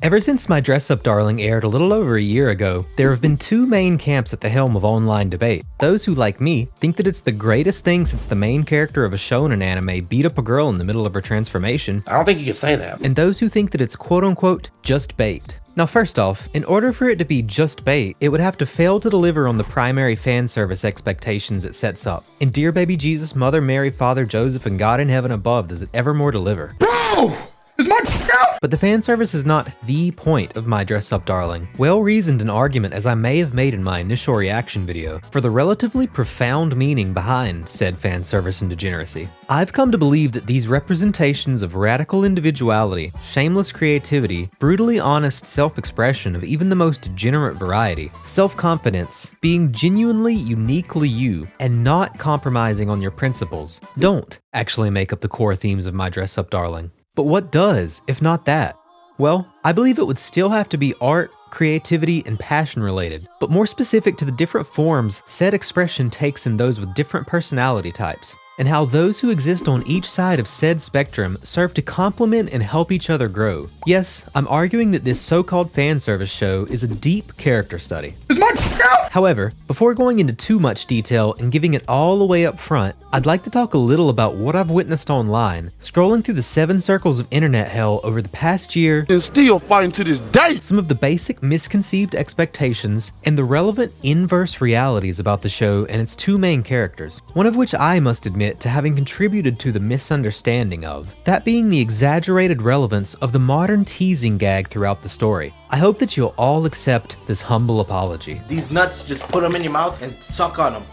Ever since My Dress Up Darling aired a little over a year ago, there have been two main camps at the helm of online debate. Those who, like me, think that it's the greatest thing since the main character of a shonen anime beat up a girl in the middle of her transformation. I don't think you can say that. And those who think that it's quote-unquote just bait. Now first off, in order for it to be just bait, it would have to fail to deliver on the primary fan service expectations it sets up. In Dear Baby Jesus, Mother Mary, Father Joseph, and God in Heaven above, does it evermore deliver. Bro! But the fan service is not the point of My Dress Up Darling. Well-reasoned an argument, as I may have made in my initial reaction video, for the relatively profound meaning behind said fan service and degeneracy. I've come to believe that these representations of radical individuality, shameless creativity, brutally honest self-expression of even the most degenerate variety, self-confidence, being genuinely uniquely you, and not compromising on your principles, don't actually make up the core themes of My Dress Up Darling. But what does, if not that? Well, I believe it would still have to be art, creativity, and passion related, but more specific to the different forms said expression takes in those with different personality types, and how those who exist on each side of said spectrum serve to complement and help each other grow. Yes, I'm arguing that this so-called fan service show is a deep character study. However, before going into too much detail and giving it all the way up front, I'd like to talk a little about what I've witnessed online, scrolling through the 7 circles of internet hell over the past year, and still fighting to this day. Some of the basic misconceived expectations, and the relevant inverse realities about the show and its two main characters, one of which I must admit to having contributed to the misunderstanding of, that being the exaggerated relevance of the modern teasing gag throughout the story. I hope that you'll all accept this humble apology. These nuts, just put them in your mouth and suck on them.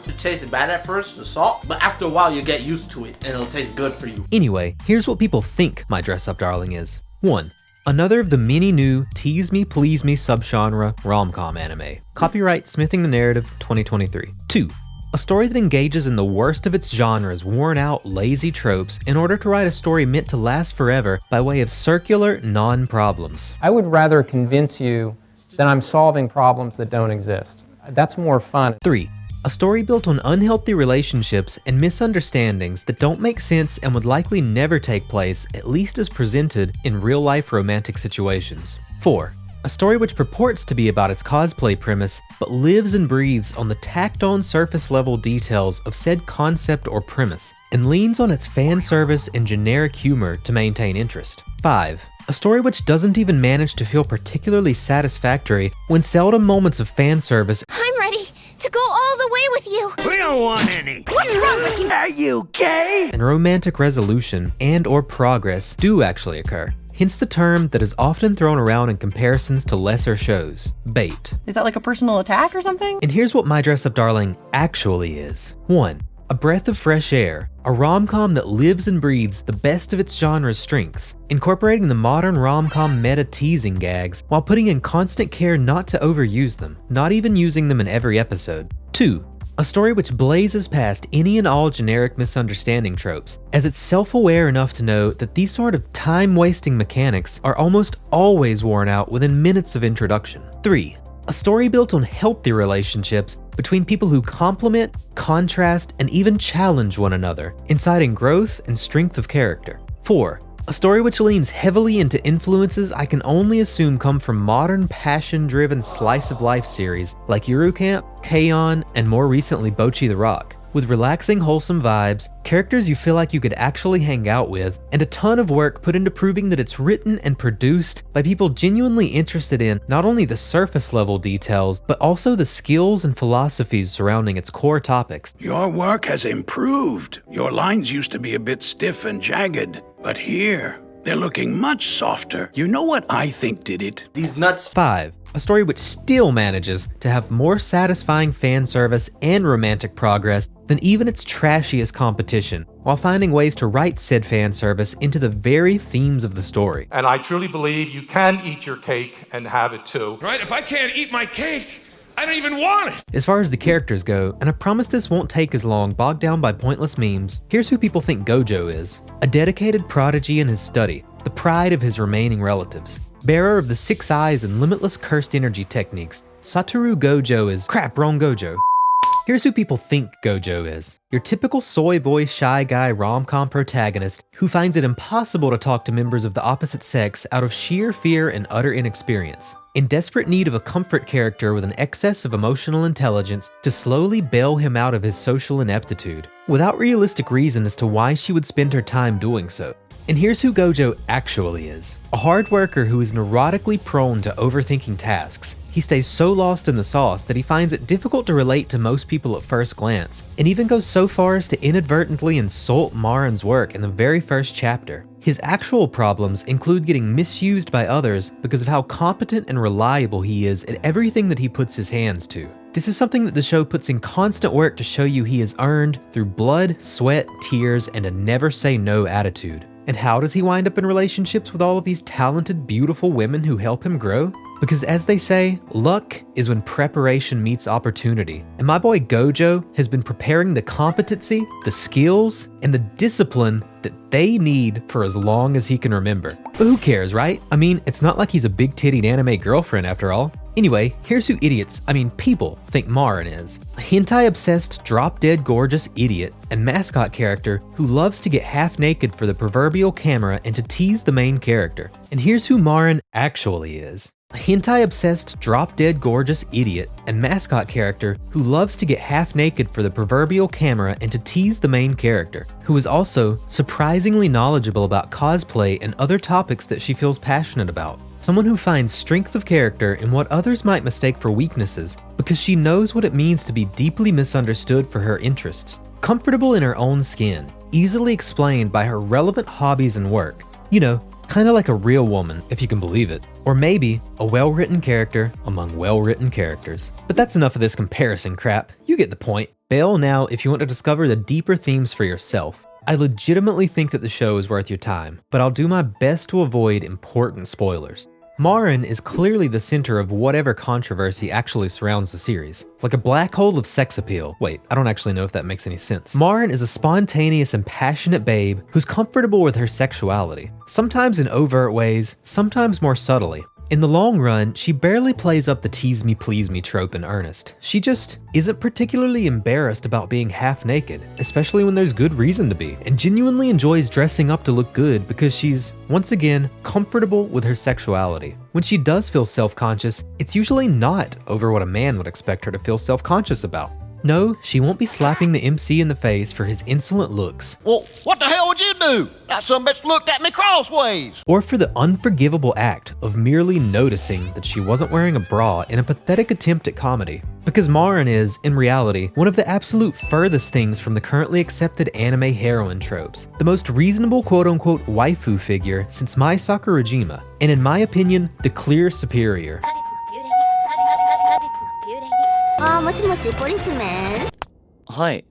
It tastes bad at first, the salt, but after a while you get used to it and it'll taste good for you. Anyway, here's what people think My Dress Up Darling is. 1. Another of the many new tease me please me subgenre rom-com anime. Copyright Smithing the Narrative 2023. 2. A story that engages in the worst of its genre's worn-out, lazy tropes in order to write a story meant to last forever by way of circular non-problems. I would rather convince you that I'm solving problems that don't exist. That's more fun. 3. A story built on unhealthy relationships and misunderstandings that don't make sense and would likely never take place, at least as presented in real-life romantic situations. 4. A story which purports to be about its cosplay premise, but lives and breathes on the tacked-on surface-level details of said concept or premise, and leans on its fan service and generic humor to maintain interest. 5. A story which doesn't even manage to feel particularly satisfactory when seldom moments of fan service I'm ready to go all the way with you. We don't want any. What's wrong with you? Are you gay? and romantic resolution and or progress do actually occur. Hence the term that is often thrown around in comparisons to lesser shows, bait. Is that like a personal attack or something? And here's what My Dress Up Darling actually is. 1. A breath of fresh air, a rom-com that lives and breathes the best of its genre's strengths, incorporating the modern rom-com meta teasing gags while putting in constant care not to overuse them, not even using them in every episode. 2. A story which blazes past any and all generic misunderstanding tropes, as it's self-aware enough to know that these sort of time-wasting mechanics are almost always worn out within minutes of introduction. 3. A story built on healthy relationships between people who complement, contrast, and even challenge one another, inciting growth and strength of character. 4. A story which leans heavily into influences I can only assume come from modern passion-driven slice-of-life series like Eurocamp, K-On!, and more recently Bocchi the Rock, with relaxing, wholesome vibes, characters you feel like you could actually hang out with, and a ton of work put into proving that it's written and produced by people genuinely interested in not only the surface-level details, but also the skills and philosophies surrounding its core topics. Your work has improved. Your lines used to be a bit stiff and jagged, but here, they're looking much softer. You know what I think did it? These nuts. 5. A story which still manages to have more satisfying fan service and romantic progress than even its trashiest competition, while finding ways to write said fan service into the very themes of the story. And I truly believe you can eat your cake and have it too. Right? If I can't eat my cake, I don't even want it. As far as the characters go, and I promise this won't take as long bogged down by pointless memes, here's who people think Gojo is. A dedicated prodigy in his study, the pride of his remaining relatives. Bearer of the 6 eyes and limitless cursed energy techniques, Satoru Gojo is crap, wrong Gojo. Here's who people think Gojo is. Your typical soy boy, shy guy rom-com protagonist who finds it impossible to talk to members of the opposite sex out of sheer fear and utter inexperience. In desperate need of a comfort character with an excess of emotional intelligence to slowly bail him out of his social ineptitude, without realistic reason as to why she would spend her time doing so. And here's who Gojo actually is. A hard worker who is neurotically prone to overthinking tasks. He stays so lost in the sauce that he finds it difficult to relate to most people at first glance, and even goes so far as to inadvertently insult Marin's work in the very first chapter. His actual problems include getting misused by others because of how competent and reliable he is at everything that he puts his hands to. This is something that the show puts in constant work to show you he has earned through blood, sweat, tears, and a never say no attitude. And how does he wind up in relationships with all of these talented, beautiful women who help him grow? Because as they say, luck is when preparation meets opportunity. And my boy Gojo has been preparing the competency, the skills, and the discipline that they need for as long as he can remember. But who cares, right? I mean, it's not like he's a big-tittied anime girlfriend after all. Anyway, here's who people think Marin is. A hentai-obsessed, drop-dead gorgeous idiot and mascot character who loves to get half-naked for the proverbial camera and to tease the main character. And here's who Marin actually is. A hentai-obsessed, drop-dead gorgeous idiot and mascot character who loves to get half-naked for the proverbial camera and to tease the main character, who is also surprisingly knowledgeable about cosplay and other topics that she feels passionate about. Someone who finds strength of character in what others might mistake for weaknesses because she knows what it means to be deeply misunderstood for her interests. Comfortable in her own skin, easily explained by her relevant hobbies and work. You know, kinda like a real woman, if you can believe it. Or maybe a well-written character among well-written characters. But that's enough of this comparison crap. You get the point. Bail now if you want to discover the deeper themes for yourself. I legitimately think that the show is worth your time, but I'll do my best to avoid important spoilers. Marin is clearly the center of whatever controversy actually surrounds the series. Like a black hole of sex appeal. Wait, I don't actually know if that makes any sense. Marin is a spontaneous and passionate babe who's comfortable with her sexuality. Sometimes in overt ways, sometimes more subtly. In the long run, she barely plays up the tease me please me trope in earnest. She just isn't particularly embarrassed about being half naked, especially when there's good reason to be, and genuinely enjoys dressing up to look good because she's, once again, comfortable with her sexuality. When she does feel self-conscious, it's usually not over what a man would expect her to feel self-conscious about. No, she won't be slapping the MC in the face for his insolent looks. Well, what the hell would you do? That sumbitch looked at me crossways. Or for the unforgivable act of merely noticing that she wasn't wearing a bra in a pathetic attempt at comedy. Because Marin is, in reality, one of the absolute furthest things from the currently accepted anime heroine tropes. The most reasonable quote-unquote waifu figure since Mai Sakurajima, and in my opinion, the clear superior. Hi.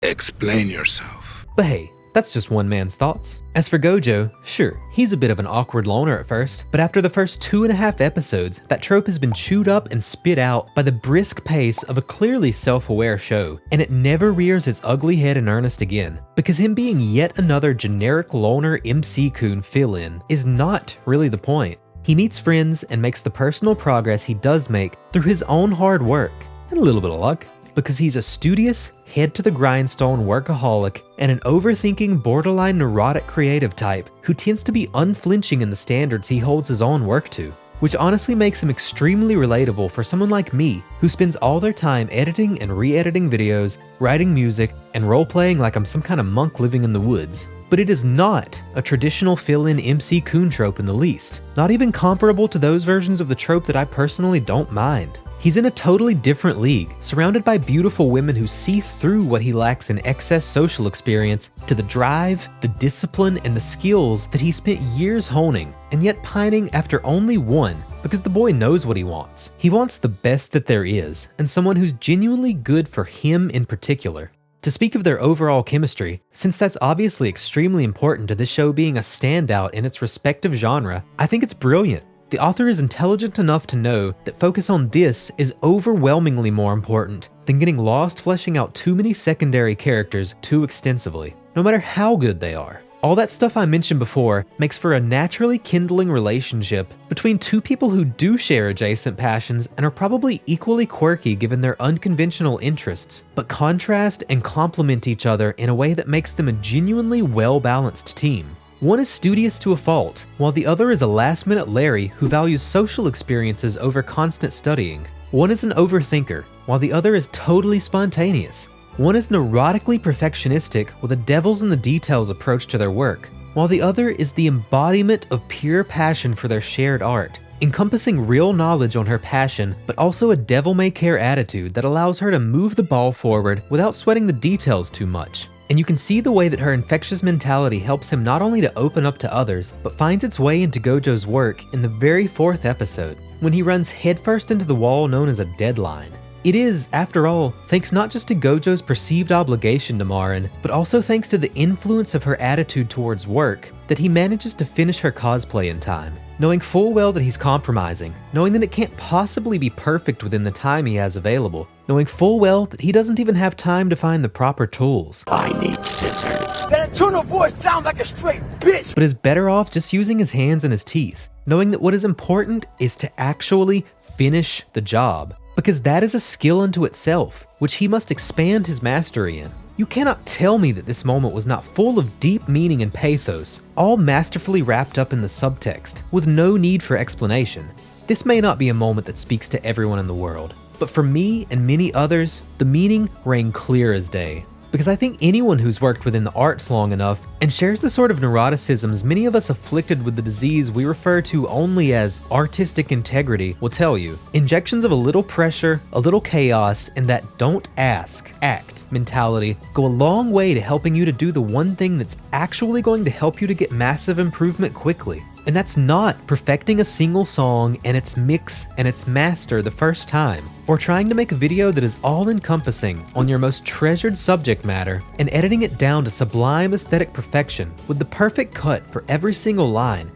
Explain yourself. But hey, that's just one man's thoughts. As for Gojo, sure, he's a bit of an awkward loner at first, but after the first 2.5 episodes, that trope has been chewed up and spit out by the brisk pace of a clearly self-aware show, and it never rears its ugly head in earnest again, because him being yet another generic loner MC-kun fill-in is not really the point. He meets friends and makes the personal progress he does make through his own hard work, and a little bit of luck, because he's a studious, head-to-the-grindstone workaholic and an overthinking, borderline neurotic creative type who tends to be unflinching in the standards he holds his own work to, which honestly makes him extremely relatable for someone like me who spends all their time editing and re-editing videos, writing music, and role-playing like I'm some kind of monk living in the woods. But it is not a traditional fill-in MC-kun trope in the least, not even comparable to those versions of the trope that I personally don't mind. He's in a totally different league, surrounded by beautiful women who see through what he lacks in excess social experience to the drive, the discipline, and the skills that he spent years honing, and yet pining after only one, because the boy knows what he wants. He wants the best that there is, and someone who's genuinely good for him in particular. To speak of their overall chemistry, since that's obviously extremely important to this show being a standout in its respective genre, I think it's brilliant. The author is intelligent enough to know that focus on this is overwhelmingly more important than getting lost fleshing out too many secondary characters too extensively, no matter how good they are. All that stuff I mentioned before makes for a naturally kindling relationship between two people who do share adjacent passions and are probably equally quirky given their unconventional interests, but contrast and complement each other in a way that makes them a genuinely well-balanced team. One is studious to a fault, while the other is a last-minute Larry who values social experiences over constant studying. One is an overthinker, while the other is totally spontaneous. One is neurotically perfectionistic with a devils in the details approach to their work, while the other is the embodiment of pure passion for their shared art, encompassing real knowledge on her passion, but also a devil-may-care attitude that allows her to move the ball forward without sweating the details too much. And you can see the way that her infectious mentality helps him not only to open up to others, but finds its way into Gojo's work in the very 4th episode, when he runs headfirst into the wall known as a deadline. It is, after all, thanks not just to Gojo's perceived obligation to Marin, but also thanks to the influence of her attitude towards work, that he manages to finish her cosplay in time, knowing full well that he's compromising, knowing that it can't possibly be perfect within the time he has available, knowing full well that he doesn't even have time to find the proper tools. I need scissors. That internal voice sounds like a straight bitch. But is better off just using his hands and his teeth, knowing that what is important is to actually finish the job. Because that is a skill unto itself, which he must expand his mastery in. You cannot tell me that this moment was not full of deep meaning and pathos, all masterfully wrapped up in the subtext, with no need for explanation. This may not be a moment that speaks to everyone in the world, but for me and many others, the meaning rang clear as day. Because I think anyone who's worked within the arts long enough and shares the sort of neuroticisms many of us afflicted with the disease we refer to only as artistic integrity will tell you, injections of a little pressure, a little chaos, and that don't ask, act mentality go a long way to helping you to do the one thing that's actually going to help you to get massive improvement quickly. And that's not perfecting a single song and its mix and its master the first time, or trying to make a video that is all-encompassing on your most treasured subject matter and editing it down to sublime aesthetic perfection with the perfect cut for every single line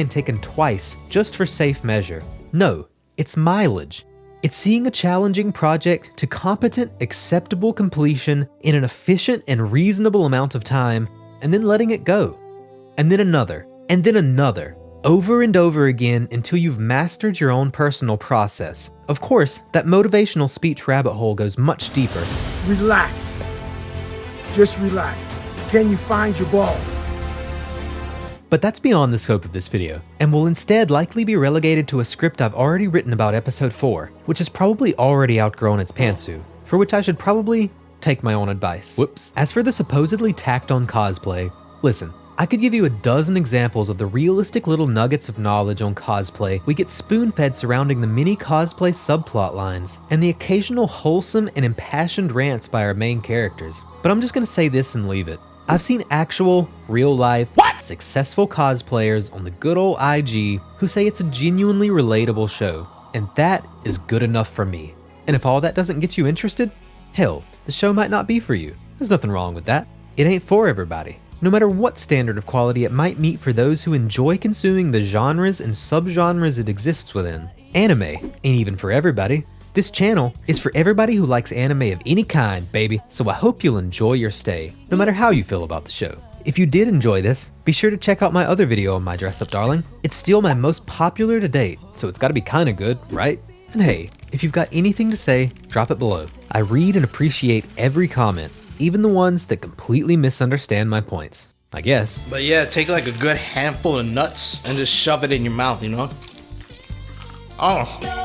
taken twice just for safe measure. No, it's mileage. It's seeing a challenging project to competent, acceptable completion in an efficient and reasonable amount of time, and then letting it go. And then another. And then another, over and over again until you've mastered your own personal process. Of course, that motivational speech rabbit hole goes much deeper. Relax. Just relax. Can you find your balls? But that's beyond the scope of this video, and will instead likely be relegated to a script I've already written about episode 4, which has probably already outgrown its pantsuit, for which I should probably take my own advice. Whoops. As for the supposedly tacked-on cosplay, listen, I could give you a dozen examples of the realistic little nuggets of knowledge on cosplay we get spoon-fed surrounding the many cosplay subplot lines, and the occasional wholesome and impassioned rants by our main characters. But I'm just gonna say this and leave it. I've seen actual, real-life, successful cosplayers on the good old IG who say it's a genuinely relatable show, and that is good enough for me. And if all that doesn't get you interested, hell, the show might not be for you. There's nothing wrong with that. It ain't for everybody. No matter what standard of quality it might meet for those who enjoy consuming the genres and subgenres it exists within. Anime ain't even for everybody. This channel is for everybody who likes anime of any kind, baby, so I hope you'll enjoy your stay, no matter how you feel about the show. If you did enjoy this, be sure to check out my other video on my dress up darling. It's still my most popular to date, so it's gotta be kinda good, right? And hey, if you've got anything to say, drop it below. I read and appreciate every comment, even the ones that completely misunderstand my points, I guess. But yeah, take like a good handful of nuts and just shove it in your mouth, you know? Oh.